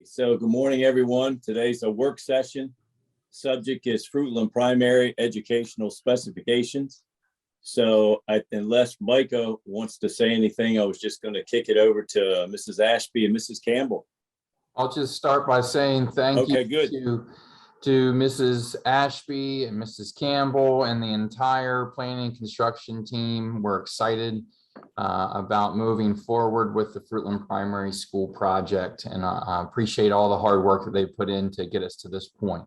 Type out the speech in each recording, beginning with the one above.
So good morning, everyone. Today's a work session. Subject is Fruitland Primary Educational Specifications. So unless Micah wants to say anything, I was just going to kick it over to Mrs. Ashby and Mrs. Campbell. I'll just start by saying thank Okay, you good. to Mrs. Ashby and Mrs. Campbell and the entire planning and construction team. We're excited about moving forward with the Fruitland Primary School project, and I appreciate all the hard work that they put in to get us to this point.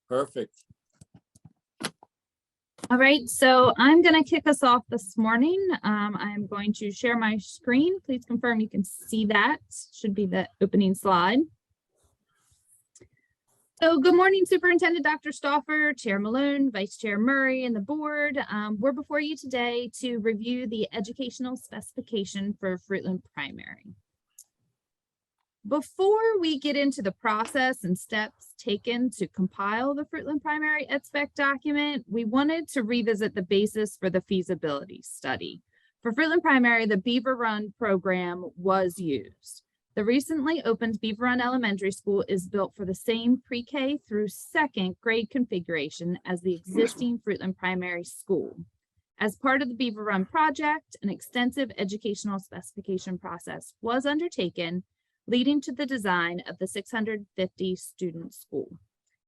Perfect. All right, so I'm going to kick us off this morning. I'm going to share my screen. Please confirm you can see that. Should be the opening slide. So good morning, Superintendent Dr. Stauffer, Chair Malone, Vice Chair Murray, and the board. We're before you today to review the educational specification for Fruitland Primary. Before we get into the process and steps taken to compile the Fruitland Primary EdSpec document, we wanted to revisit the basis for the feasibility study. For Fruitland Primary, the Beaver Run program was used. The recently opened Beaver Run Elementary School is built for the same pre-K through second grade configuration as the existing Fruitland Primary School. As part of the Beaver Run project, an extensive educational specification process was undertaken, leading to the design of the 650 student school.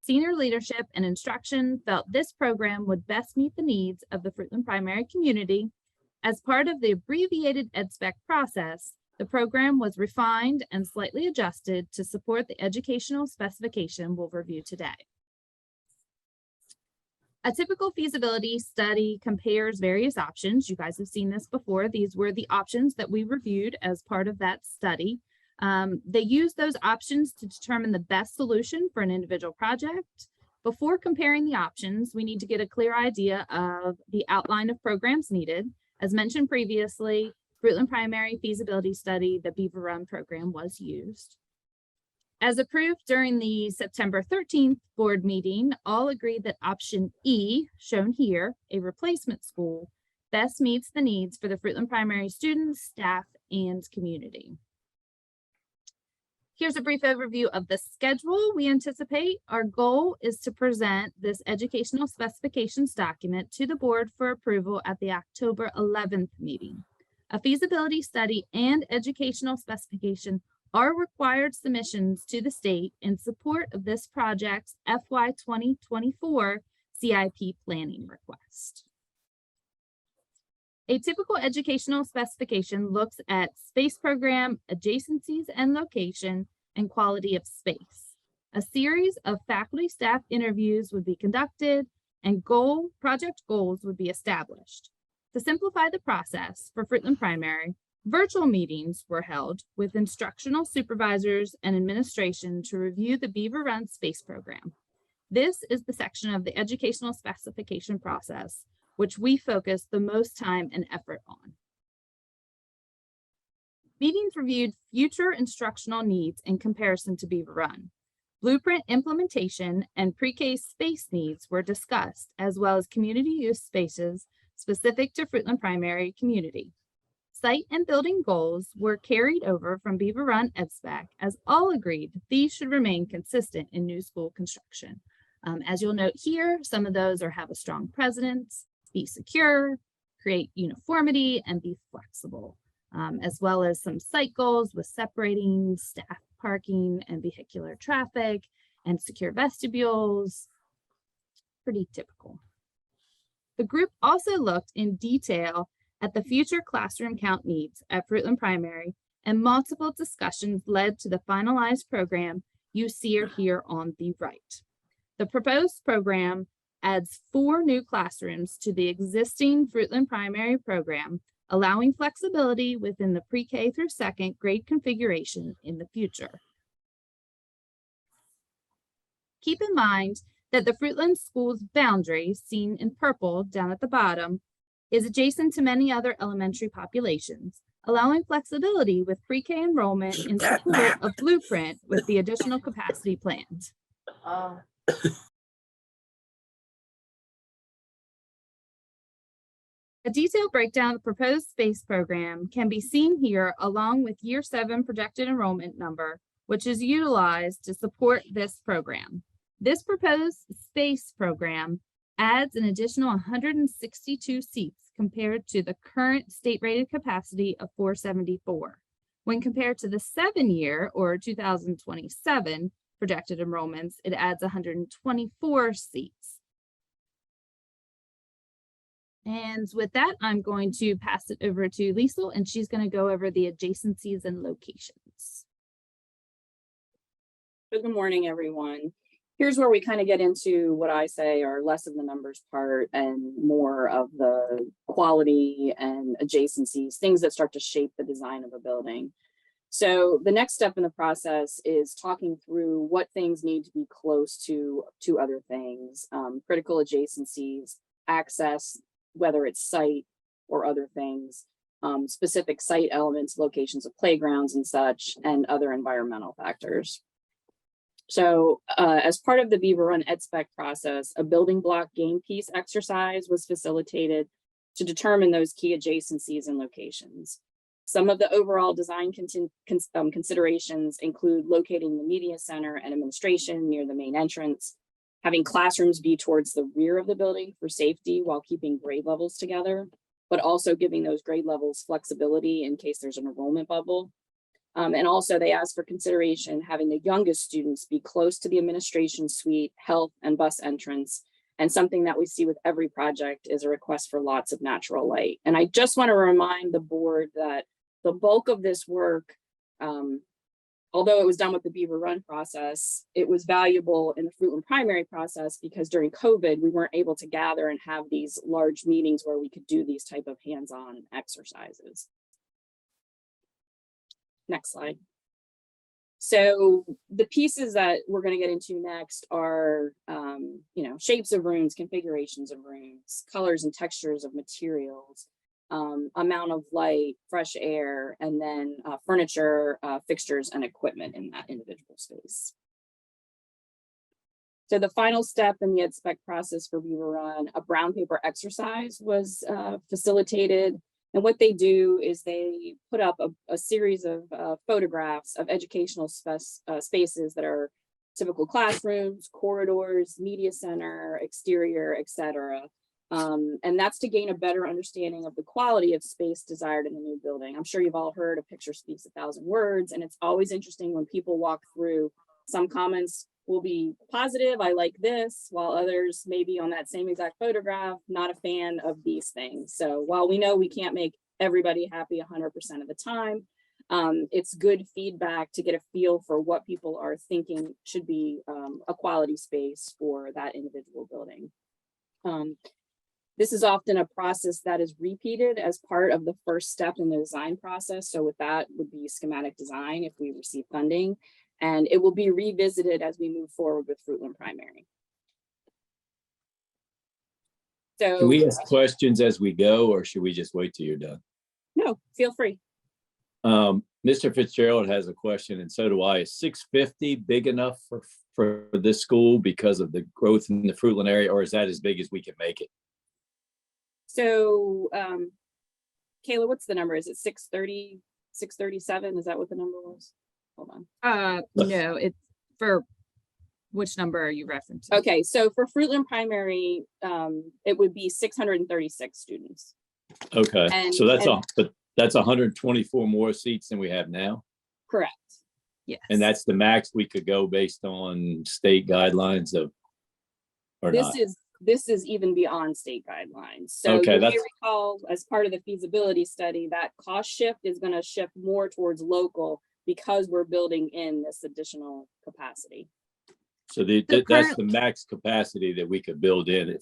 Senior leadership and instruction felt this program would best meet the needs of the Fruitland Primary community. As part of the abbreviated EdSpec process, the program was refined and slightly adjusted to support the educational specification we'll review today. A typical feasibility study compares various options. You guys have seen this before. These were the options that we reviewed as part of that study. They use those options to determine the best solution for an individual project. Before comparing the options, we need to get a clear idea of the outline of programs needed. As mentioned previously, Fruitland Primary Feasibility Study, the Beaver Run program was used. As approved during the September 13th board meeting, all agreed that option E, shown here, a replacement school, best meets the needs for the Fruitland Primary students, staff, and community. Here's a brief overview of the schedule we anticipate. Our goal is to present this educational specifications document to the board for approval at the October 11th meeting. A feasibility study and educational specification are required submissions to the state in support of this project's FY 2024 CIP planning request. A typical educational specification looks at space program, adjacencies and location, and quality of space. A series of faculty staff interviews would be conducted and project goals would be established. To simplify the process for Fruitland Primary, virtual meetings were held with instructional supervisors and administration to review the Beaver Run space program. This is the section of the educational specification process which we focus the most time and effort on. Meetings reviewed future instructional needs in comparison to Beaver Run. Blueprint implementation and pre-K space needs were discussed, as well as community use spaces specific to Fruitland Primary community. Site and building goals were carried over from Beaver Run EdSpec, as all agreed that these should remain consistent in new school construction. As you'll note here, some of those have a strong presence, be secure, create uniformity, and be flexible, as well as some site goals with separating staff parking and vehicular traffic and secure vestibules. Pretty typical. The group also looked in detail at the future classroom count needs at Fruitland Primary, and multiple discussions led to the finalized program you see here on the right. The proposed program adds 4 new classrooms to the existing Fruitland Primary program, allowing flexibility within the pre-K through second grade configuration in the future. Keep in mind that the Fruitland School's boundary, seen in purple down at the bottom, is adjacent to many other elementary populations, allowing flexibility with pre-K enrollment in support of Blueprint with the additional capacity planned. A detailed breakdown of the proposed space program can be seen here along with year 7 projected enrollment number, which is utilized to support this program. This proposed space program adds an additional 162 seats compared to the current state rated capacity of 474. When compared to the 7-year or 2027 projected enrollments, it adds 124 seats. And with that, I'm going to pass it over to Liesl, and she's going to go over the adjacencies and locations. Good morning, everyone. Here's where we kind of get into what I say are less of the numbers part and more of the quality and adjacencies, things that start to shape the design of a building. So the next step in the process is talking through what things need to be close to other things, critical adjacencies, access, whether it's site or other things, specific site elements, locations of playgrounds and such, and other environmental factors. So as part of the Beaver Run EdSpec process, a building block game piece exercise was facilitated to determine those key adjacencies and locations. Some of the overall design considerations include locating the media center and administration near the main entrance, having classrooms be towards the rear of the building for safety while keeping grade levels together, but also giving those grade levels flexibility in case there's an enrollment bubble. And also they asked for consideration having the youngest students be close to the administration suite, health, and bus entrance. And something that we see with every project is a request for lots of natural light. And I just want to remind the board that the bulk of this work, although it was done with the Beaver Run process, it was valuable in the Fruitland primary process because during COVID, we weren't able to gather and have these large meetings where we could do these type of hands-on exercises. Next slide. So the pieces that we're going to get into next are, shapes of rooms, configurations of rooms, colors and textures of materials, amount of light, fresh air, and then furniture, fixtures, and equipment in that individual space. So the final step in the EdSpec process for Beaver Run, a brown paper exercise was facilitated. And what they do is they put up a series of photographs of educational spaces that are typical classrooms, corridors, media center, exterior, etc. And that's to gain a better understanding of the quality of space desired in a new building. I'm sure you've all heard a picture speaks 1,000 words, and it's always interesting when people walk through. Some comments will be positive, I like this, while others may be on that same exact photograph, not a fan of these things. So while we know we can't make everybody happy 100% of the time, it's good feedback to get a feel for what people are thinking should be a quality space for that individual building. This is often a process that is repeated as part of the first step in the design process. So with that would be schematic design if we receive funding, and it will be revisited as we move forward with Fruitland Primary. So Can we ask questions as we go, or should we just wait till you're done? No, feel free. Mr. Fitzgerald has a question, and so do I. Is 650 big enough for this school because of the growth in the Fruitland area, or is that as big as we can make it? So, Kayla, what's the number? Is it 630, 637? Is that what the number was? Hold on. No, it's for which number are you referencing? Okay, so for Fruitland Primary, it would be 636 students. Okay, And- so that's 124 more seats than we have now, Correct. Yes. and that's the max we could go based on state guidelines of, or not? This is even beyond state guidelines. So Okay, you may that's- recall, as part of the feasibility study, that cost shift is going to shift more towards local because we're building in this additional capacity. So that's the max capacity that we could build in.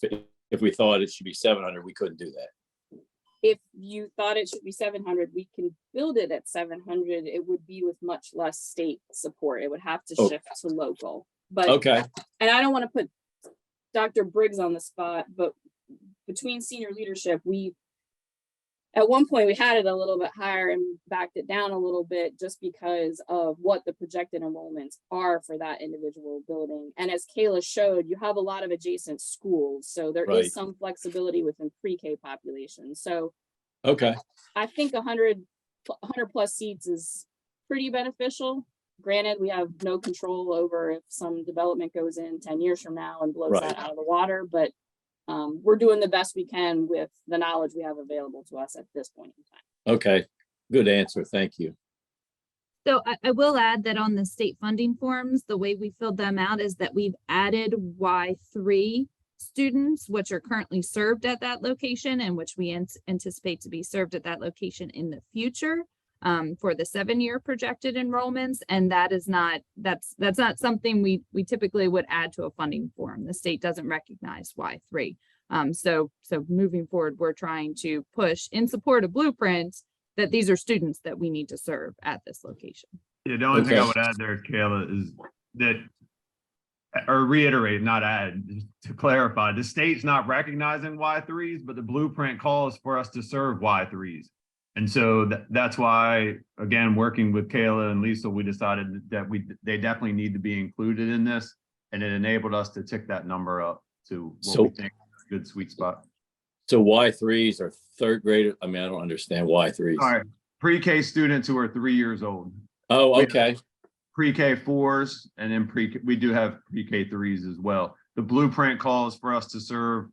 If we thought it should be 700, we couldn't do that. If you thought it should be 700, we can build it at 700. It would be with much less state support. It would have to shift to local. But Okay, and I don't want to put Dr. Briggs on the spot, but between senior leadership, At one point, we had it a little bit higher and backed it down a little bit just because of what the projected enrollments are for that individual building. And as Kayla showed, you have a lot of adjacent schools. So there Right. is some flexibility within pre-K population. So Okay, I think 100 plus seats is pretty beneficial. Granted, we have no control over if some development goes in 10 years from now and blows that Right. out of the water, but we're doing the best we can with the knowledge we have available to us at this point in time. okay. Good answer. Thank you. So I will add that on the state funding forms, the way we filled them out is that we've added Y3 students, which are currently served at that location and which we anticipate to be served at that location in the future for the 7-year projected enrollments. And that is not, that's not something we typically would add to a funding form. The state doesn't recognize Y3. So moving forward, we're trying to push in support of Blueprint that these are students that we need to serve at this location. Yeah, the only thing I Okay. would add there, Kayla, is that, or reiterate, not add, to clarify, the state's not recognizing Y3s, but the Blueprint calls for us to serve Y3s. And so that's why, again, working with Kayla and Lisa, we decided that they definitely need to be included in this, and it enabled us to tick that number up to what we think is a good sweet spot. So Y3s are third graders. I mean, I don't understand Y3s. All right, pre-K students who are 3 years old, Oh, okay. pre-K 4s, and then we do have pre-K 3s as well. The Blueprint calls for us to serve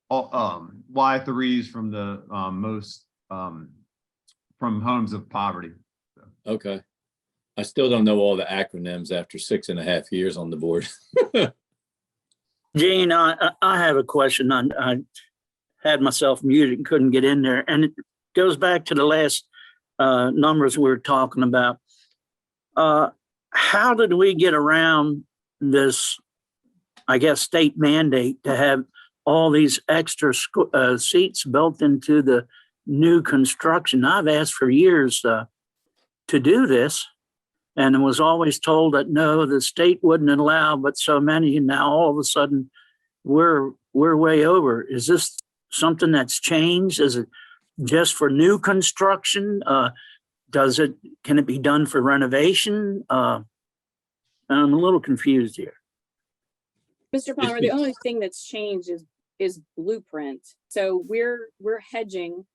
all Y3s from the most from homes of poverty. Okay. I still don't know all the acronyms after 6.5 years on the board. Gene, I have a question. I had myself muted and couldn't get in there. And it goes back to the last numbers we were talking about. How did we get around this, I guess, state mandate to have all these extra seats built into the new construction? I've asked for years to do this, and was always told that no, the state wouldn't allow, but so many, and now all of a sudden we're way over. Is this something that's changed? Is it just for new construction? Can it be done for renovation? I'm a little confused here. Mr. Palmer, the only thing that's changed is Blueprint. So we're hedging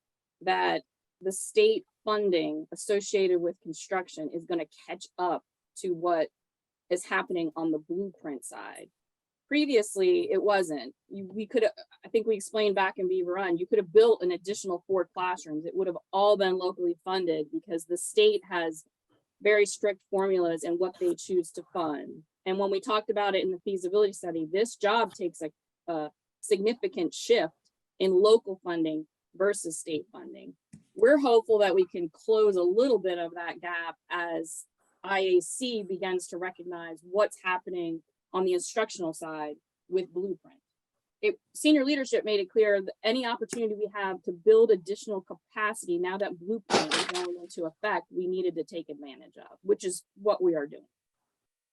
that the state funding associated with construction is going to catch up to what is happening on the Blueprint side. Previously, it wasn't. We could, I think we explained back in Beaver Run, you could have built an additional 4 classrooms. It would have all been locally funded because the state has very strict formulas in what they choose to fund. And when we talked about it in the feasibility study, this job takes a significant shift in local funding versus state funding. We're hopeful that we can close a little bit of that gap as IAC begins to recognize what's happening on the instructional side with Blueprint. Senior leadership made it clear that any opportunity we have to build additional capacity now that Blueprint is going into effect, we needed to take advantage of, which is what we are doing.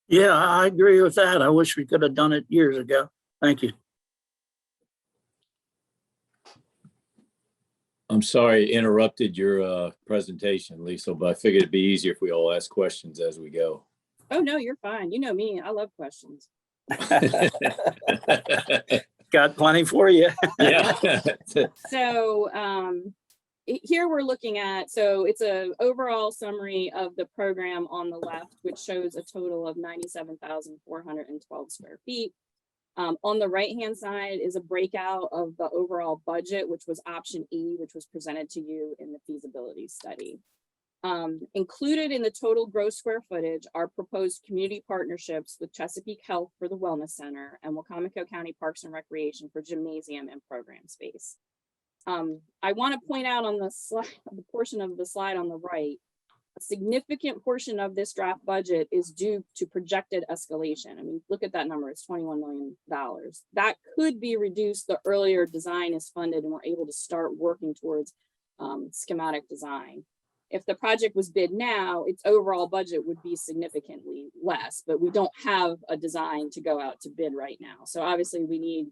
Yeah, I agree with that. I wish we could have done it years ago. Thank you. I'm sorry, interrupted your presentation, Lisa, but I figured it'd be easier if we all ask questions as we go. Oh, no, you're fine. You know me. I love questions. Got plenty for you. Yeah. So here we're looking at, so it's a overall summary of the program on the left, which shows a total of 97,412 square feet. On the right-hand side is a breakout of the overall budget, which was option E, which was presented to you in the feasibility study. Included in the total gross square footage are proposed community partnerships with Chesapeake Health for the Wellness Center and Wacomico County Parks and Recreation for gymnasium and program space. I want to point out on the slide, the portion of the slide on the right, a significant portion of this draft budget is due to projected escalation. I mean, look at that number, it's $21 million. That could be reduced the earlier design is funded and we're able to start working towards schematic design. If the project was bid now, its overall budget would be significantly less, but we don't have a design to go out to bid right now. So obviously we need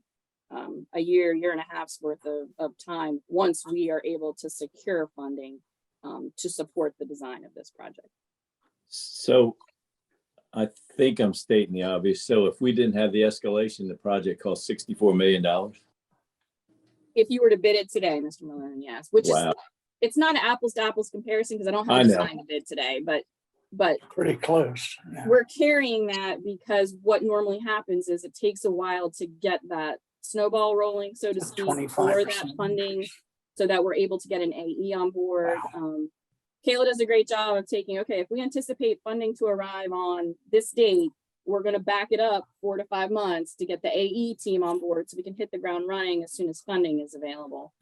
a year, year and a half's worth of time once we are able to secure funding to support the design of this project. So I think I'm stating the obvious. So if we didn't have the escalation, the project cost $64 million. If you were to bid it today, Mr. Miller, yes, which is, Wow. it's not an apples to apples comparison because I don't have I a know. design to bid today, but Pretty close. Yeah. we're carrying that because what normally happens is it takes a while to get that snowball rolling, so to That's speak, for that 25%. funding, so that we're able to get an AE on board. Kayla does a great job of taking, okay, if we anticipate funding to arrive on this date, we're going to back it up 4 to 5 months to get the AE team on board so we can hit the ground running as soon as funding is available.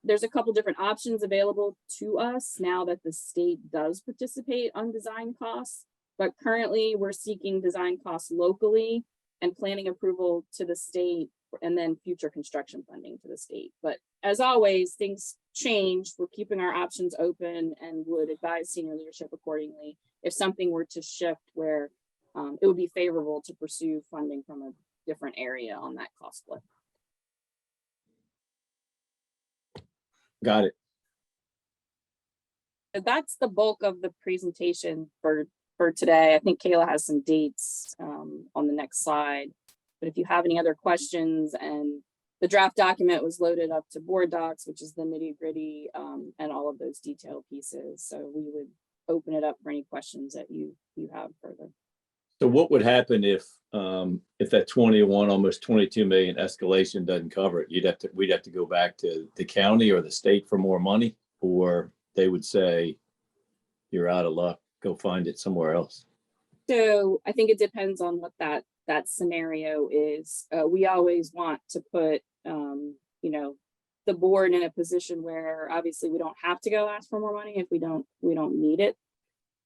There's a couple different options available to us now that the state does participate on design costs, but currently we're seeking design costs locally and planning approval to the state and then future construction funding to the state. But as always, things change. We're keeping our options open and would advise senior leadership accordingly if something were to shift where it would be favorable to pursue funding from a different area on that cost split. Got it. So that's the bulk of the presentation for today. I think Kayla has some dates on the next slide. But if you have any other questions, and the draft document was loaded up to board docs, which is the nitty gritty and all of those detailed pieces. So we would open it up for any questions that you have further. So what would happen if that 21, almost 22 million escalation doesn't cover it? We'd have to go back to the county or the state for more money, or they would say, you're out of luck, go find it somewhere else. So I think it depends on what that scenario is. We always want to put, the board in a position where obviously we don't have to go ask for more money if we don't need it,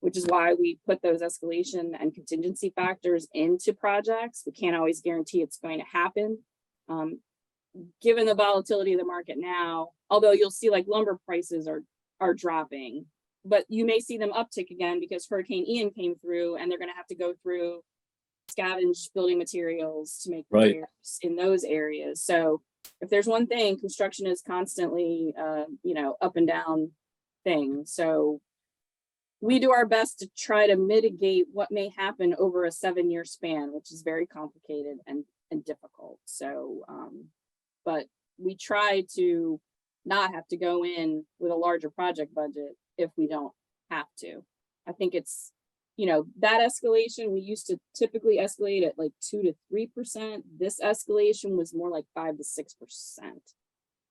which is why we put those escalation and contingency factors into projects. We can't always guarantee it's going to happen. Given the volatility of the market now, although you'll see like lumber prices are dropping, but you may see them uptick again because Hurricane Ian came through and they're going to have to go through scavenge building materials to make repairs in those areas. So if there's one thing, construction is constantly, up and down thing. So we do our best to try to mitigate what may happen over a 7-year span, which is very complicated and difficult. So, but we try to not have to go in with a larger project budget if we don't have to. I think it's, that escalation, we used to typically escalate at like 2 to 3%. This escalation was more like 5 to 6%.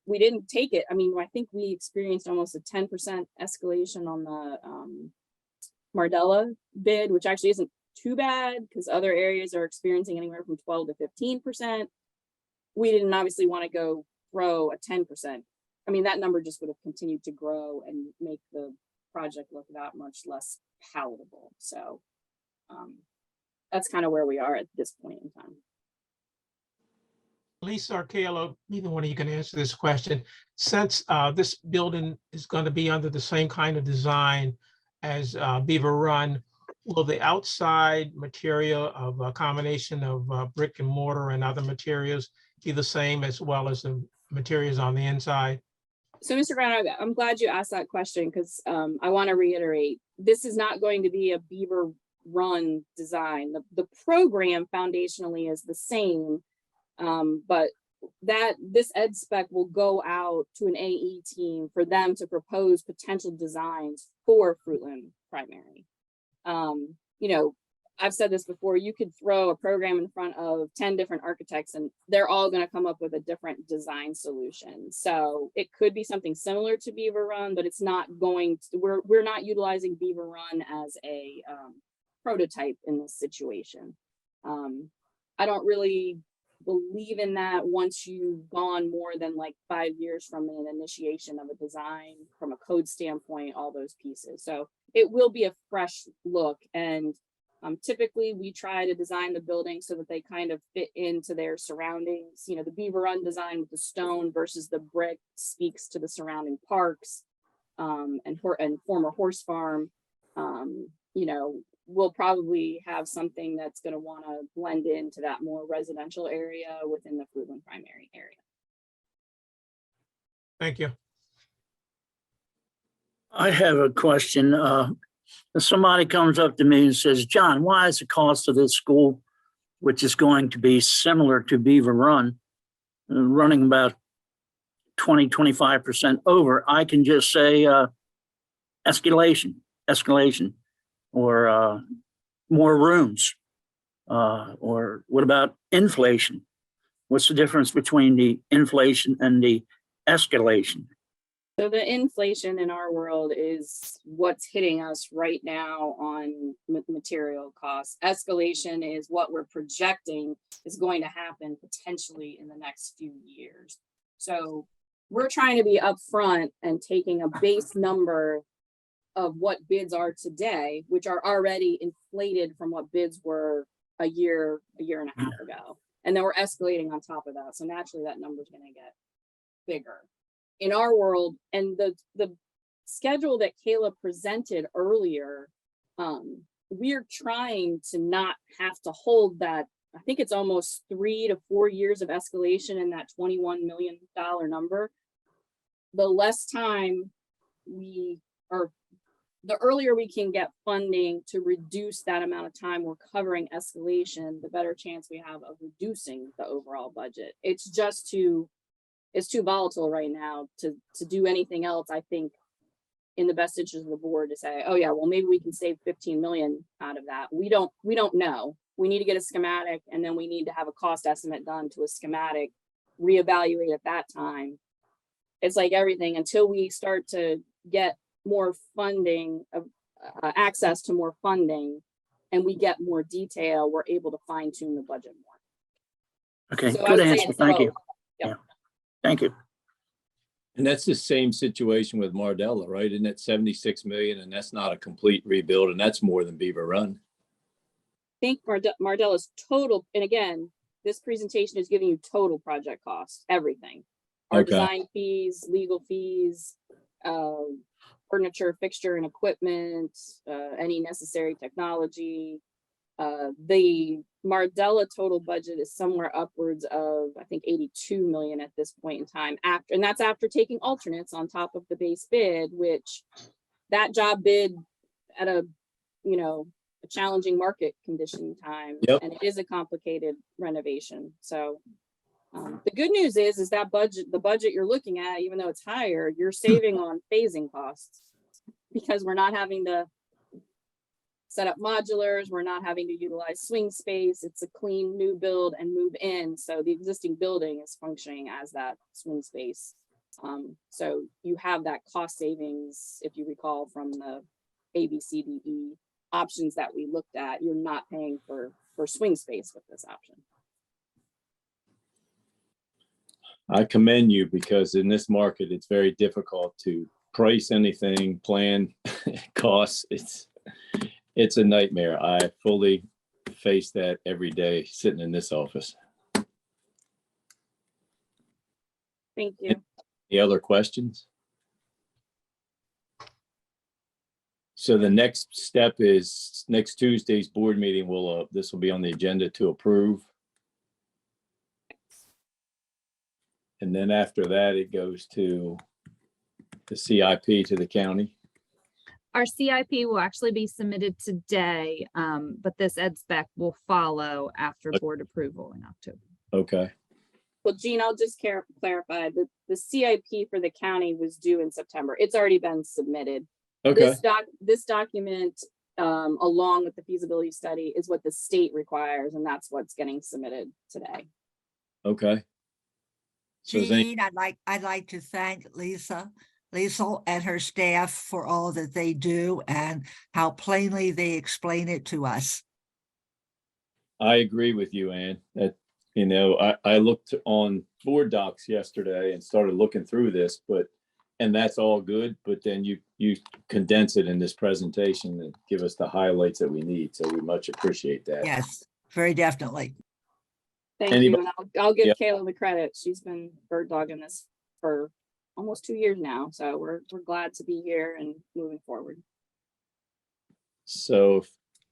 We didn't take it. I mean, I think we experienced almost a 10% escalation on the Mardella bid, which actually isn't too bad because other areas are experiencing anywhere from 12 to 15%. We didn't obviously want to go throw a 10%. I mean, that number just would have continued to grow and make the project look that much less palatable. So that's kind of where we are at this point in time. Lisa or Kayla, neither one of you can answer this question. Since this building is going to be under the same kind of design as Beaver Run, will the outside material of a combination of brick and mortar and other materials be the same as well as the materials on the inside? So Mr. Brown, I'm glad you asked that question because I want to reiterate, this is not going to be a Beaver Run design. The program foundationally is the same, but this ed spec will go out to an AE team for them to propose potential designs for Fruitland Primary. I've said this before, you could throw a program in front of 10 different architects and they're all going to come up with a different design solution. So it could be something similar to Beaver Run, but it's not going to, we're not utilizing Beaver Run as a prototype in this situation. I don't really believe in that once you've gone more than like 5 years from an initiation of a design, from a code standpoint, all those pieces. So it will be a fresh look, and typically we try to design the building so that they kind of fit into their surroundings. The Beaver Run design with the stone versus the brick speaks to the surrounding parks and former horse farm. we'll probably have something that's gonna wanna blend into that more residential area within the Fruitland primary area. Thank you. I have a question. If somebody comes up to me and says, John, why is the cost of this school, which is going to be similar to Beaver Run, running about 25% over? I can just say escalation, or more rooms. Or what about inflation? What's the difference between the inflation and the escalation? So the inflation in our world is what's hitting us right now on material costs. Escalation is what we're projecting is going to happen potentially in the next few years. So we're trying to be upfront and taking a base number of what bids are today, which are already inflated from what bids were a year and a half ago. And then we're escalating on top of that. So naturally that number is going to get bigger. In our world, and the schedule that Kayla presented earlier, we're trying to not have to hold that. I think it's almost 3 to 4 years of escalation in that $21 million number. The less time the earlier we can get funding to reduce that amount of time we're covering escalation, the better chance we have of reducing the overall budget. It's too volatile right now to do anything else. I think in the best interest of the board to say, oh yeah, well, maybe we can save 15 million out of that. We don't know. We need to get a schematic, and then we need to have a cost estimate done to a schematic, reevaluate at that time. It's like everything, until we start to get more funding, access to more funding, and we get more detail, we're able to fine tune the budget more. Okay, So I good would say answer. it's Thank you. both. Yep. Yeah. Thank you. And that's the same situation with Mardella, right? Isn't it 76 million? And that's not a complete rebuild, and that's more than Beaver Run. I think Mardella's total, and again, this presentation is giving you total project costs, everything. Our Okay. design fees, legal fees, furniture, fixture and equipment, any necessary technology. The Mardella total budget is somewhere upwards of, I think, 82 million at this point in time, and that's after taking alternates on top of the base bid, which that job bid at a challenging market condition time. Yep. And it is a complicated renovation. So the good news is that the budget you're looking at, even though it's higher, you're saving on phasing costs, because we're not having to set up modulars, we're not having to utilize swing space. It's a clean new build and move in. So the existing building is functioning as that swing space. So you have that cost savings, if you recall, from the ABCDE options that we looked at. You're not paying for swing space with this option. I commend you, because in this market, it's very difficult to price anything, plan costs. It's a nightmare. I fully face that every day sitting in this office. Thank you. Any other questions? So the next step is next Tuesday's board meeting. This will be on the agenda to approve. And then after that, it goes to the CIP to the county. Our CIP will actually be submitted today, but this ed spec will follow after board approval in October. Okay. Well, Jean, I'll just clarify that the CIP for the county was due in September. It's already been submitted. Okay. This document, along with the feasibility study, is what the state requires, and that's what's getting submitted today. Okay. So Jean, I'd like to thank Lisa and her staff for all that they do and how plainly they explain it to us. I agree with you, Ann. That, I looked on board docs yesterday and started looking through this, and that's all good, but then you condense it in this presentation and give us the highlights that we need. So we much appreciate that. Yes, very definitely. Thank you, and I'll give Kayla the credit. She's been bird dogging this for almost 2 years now, so we're glad to be here and moving forward. So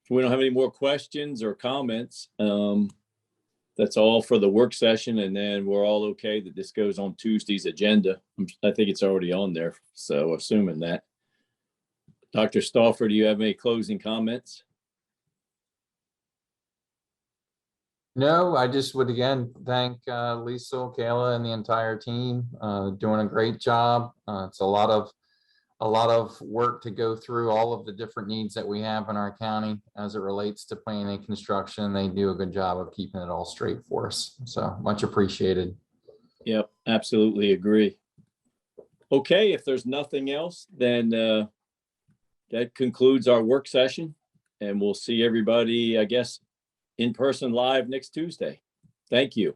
If we don't have any more questions or comments, that's all for the work session, and then we're all okay that this goes on Tuesday's agenda. I think it's already on there, so assuming that. Dr. Stauffer, do you have any closing comments? No, I just would again thank Lisa, Kayla, and the entire team, doing a great job. It's a lot of work to go through all of the different needs that we have in our county as it relates to planning and construction. They do a good job of keeping it all straight for us. So much appreciated. Yep, absolutely agree. Okay, if there's nothing else, then that concludes our work session, and we'll see everybody, I guess, in person live next Tuesday. Thank you.